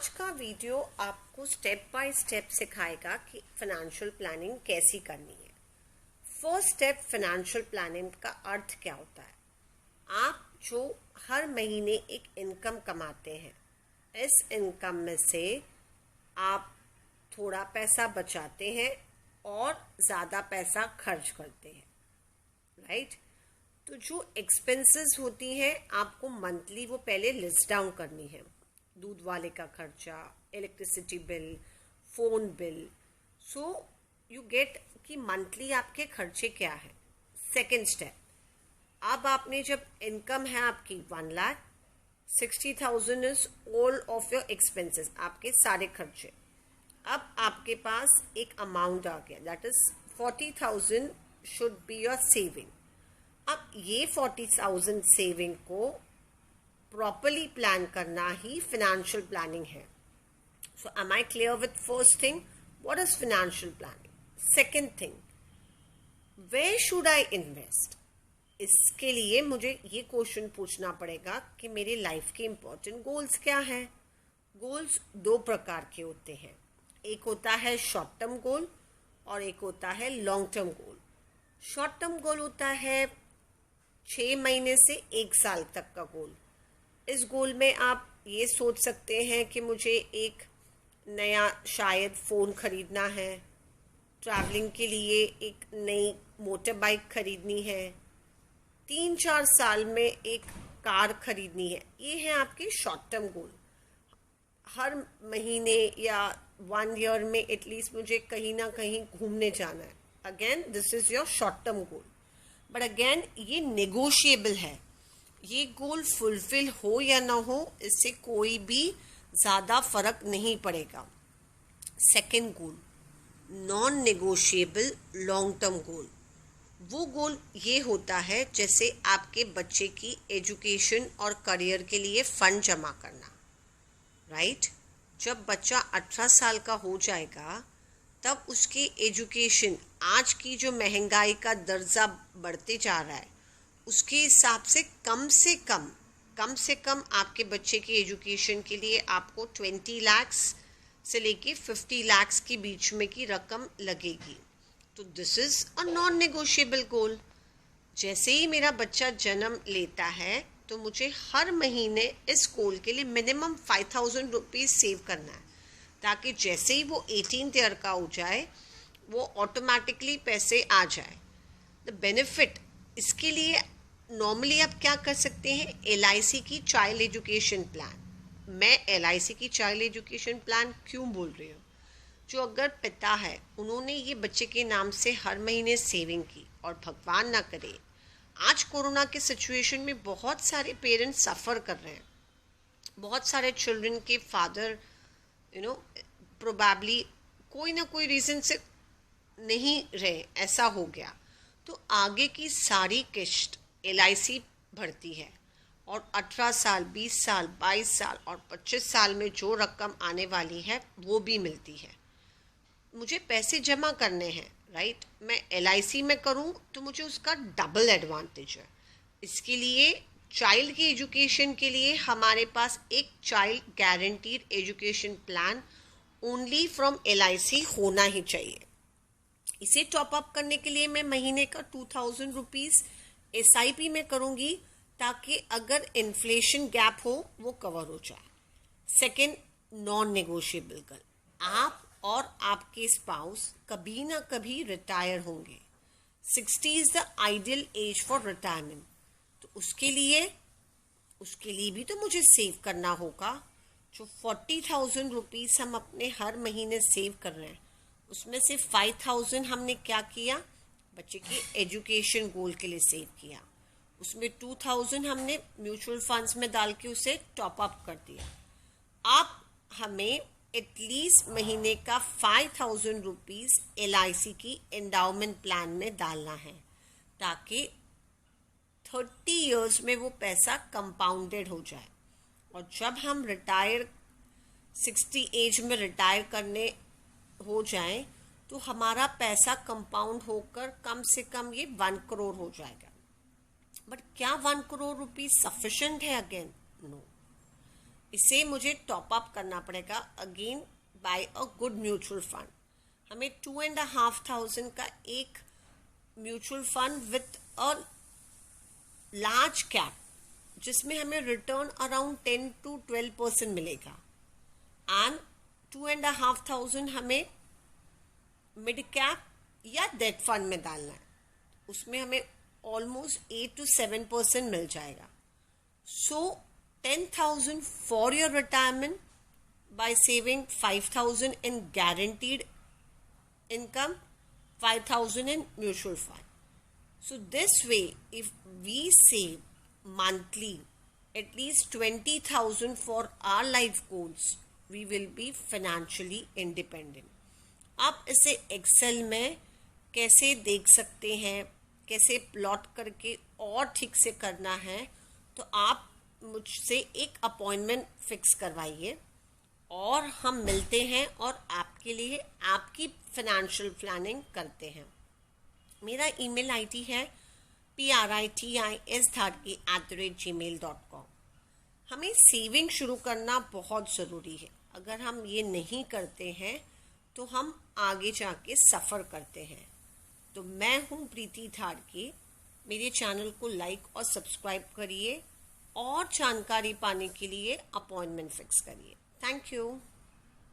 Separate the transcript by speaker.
Speaker 1: आज का वीडियो आपको स्टेप बाय स्टेप सिखाएगा कि फाइनेंशियल प्लानिंग कैसी करनी है। फर्स्ट स्टेप फाइनेंशियल प्लानिंग का अर्थ क्या होता है। आप जो हर महीने एक इनकम कमाते हैं, इस इनकम में से आप थोड़ा पैसा बचाते हैं और ज़्यादा पैसा खर्च करते हैं, राइट। तो जो एक्सपेंसेस होती हैं आपको मंथली वो पहले लिस्ट डाउन करनी है। दूध वाले का खर्चा, electricity bill, phone bill, so you get कि मंथली आपके खर्चे क्या है। सेकेंड स्टेप, अब आपने जब इनकम है आपकी 1,60,000 is all of your expenses, आपके सारे खर्चे। अब आपके पास एक अमाउंट आ गया, that is 40,000 should be your saving. अब ये 40,000 सेविंग को प्रॉपरली प्लान करना ही फाइनेंशियल प्लानिंग है। So am I clear with first thing, what is financial planning. Second thing, where should I invest. इसके लिए मुझे ये क्वेश्चन पूछना पड़ेगा कि मेरी लाइफ के इंपॉर्टेंट गोल्स क्या हैं। गोल्स दो प्रकार के होते हैं, एक होता है शॉर्ट टर्म गोल और एक होता है long term goal. Short term goal होता है 6 महीने से 1 साल तक का गोल। इस गोल में आप ये सोच सकते हैं कि मुझे एक नया शायद फ़ोन ख़रीदना है, ट्रैवलिंग के लिए एक नई मोटर बाइक खरीदनी है, 3-4 साल में एक कार खरीदनी है। ये है आपके शॉर्ट टर्म गोल। हर महीने या 1 ईयर में एटलीस्ट मुझे कहीं ना कहीं घूमने जाना है। Again this is your short term goal, but again ये नेगोशिएबल है। ये गोल फुलफिल हो या ना हो, इससे कोई भी ज़्यादा फर्क नहीं पड़ेगा। सेकेंड गोल, non negotiable long term goal. वो गोल ये होता है जैसे आपके बच्चे की एजुकेशन और करियर के लिए फ़ंड जमा करना, राइट। जब बच्चा 18 साल का हो जाएगा तब उसकी एजुकेशन, आज की जो महंगाई का दर्जा बढ़ते जा रहा है उसके हिसाब से कम से कम आपके बच्चे की एजुकेशन के लिए आपको 20 लाख से लेके 50 लाख के बीच में की रकम लगेगी। तो this is a non negotiable goal. जैसे ही मेरा बच्चा जन्म लेता है तो मुझे हर महीने इस गोल के लिए मिनिमम 5,000 रुपीज़ सेव करना है, ताकि जैसे ही वो 18th ईयर का हो जाए वो ऑटोमेटिकली पैसे आ जाए। द बेनिफिट, इसके लिए नॉर्मली आप क्या कर सकते हैं, LIC की चाइल्ड एजुकेशन प्लान। मैं LIC की चाइल्ड एजुकेशन प्लान क्यों बोल रही हूँ, जो अगर पिता है उन्होंने ये बच्चे के नाम से हर महीने सेविंग की और भगवान ना करे आज कोरोना के सिचुएशन में बहुत सारे पेरेंट्स सफ़र कर रहे हैं, बहुत सारे चिल्ड्रन के फादर प्रोबेबली कोई ना कोई रीज़न से नहीं रहे, ऐसा हो गया, तो आगे की सारी किश्त LIC भरती है और 18 साल, 20 साल, 22 साल और 25 साल में जो रकम आने वाली है वो भी मिलती है। मुझे पैसे जमा करने हैं, राइट। मैं LIC में करूं तो मुझे उसका डबल एडवांटेज है। इसके लिए चाइल्ड की एजुकेशन के लिए हमारे पास एक child guaranteed education plan only from LIC होना ही चाहिए। इसे टॉप अप करने के लिए मैं महीने का 2,000 रुपीज़ SIP में करूँगी, ताकि अगर इन्फ्लेशन गैप हो वो कवर हो जाए। सेकेंड, नॉन नेगोशिएबल गोल, आप और आपके स्पाउस कभी ना कभी रिटायर होंगे। 60 is the ideal age for retirement. तो उसके लिए भी तो मुझे सेव करना होगा। जो 40,000 रुपीज़ हम अपने हर महीने सेव कर रहे हैं, उसमें से 5,000 हमने क्या किया, बच्चे के एजुकेशन गोल के लिए सेव किया। उसमें 2,000 हमने म्यूचुअल फंड्स में डाल के उसे टॉप अप कर दिया। अब हमें एटलीस्ट महीने का 5,000 रुपीज़ LIC की एंडाउमेंट प्लान में डालना है, ताकि 30 इयर्स में वो पैसा कंपाउंडेड हो जाए। और जब हम 60 एज में रिटायर करने हो जाएं तो हमारा पैसा कंपाउंड होकर कम से कम ये 1 करोड़ हो जाएगा। बट क्या 1 करोड़ रुपीज़ सफिशेंट है? Again no. इसे मुझे टॉप अप करना पड़ेगा again buy a good mutual fund. हमें 2,500 का एक mutual fund with a large cap, जिसमें हमें रिटर्न अराउंड 10 to 12% मिलेगा, एंड 2,500 हमें मिड कैप या डेट फंड में डालना है, उसमें हमें ऑलमोस्ट 8 to 7% मिल जाएगा। सो 10,000 for your retirement bye saving 5,000 in guaranteed income, 5,000 in mutual fund. So this way, if we save monthly at least 20,000 for our life goals, we will be financially independent. आप इसे Excel में कैसे देख सकते हैं, कैसे plot करके और ठीक से करना है, तो आप मुझसे एक अपॉइंटमेंट फिक्स करवाइए और हम मिलते हैं और आपके लिए आपकी फाइनेंशियल प्लानिंग करते हैं। मेरा ईमेल आईडी है pritis@gmail.com। हमें सेविंग शुरू करना बहुत ज़रूरी है। अगर हम ये नहीं करते हैं तो हम आगे जाके सफ़र करते हैं। तो मैं हूँ प्रीति धाड़की। मेरे चैनल को लाइक और सब्सक्राइब करिए और जानकारी पाने के लिए अपॉइंटमेंट फिक्स करिए। Thank you.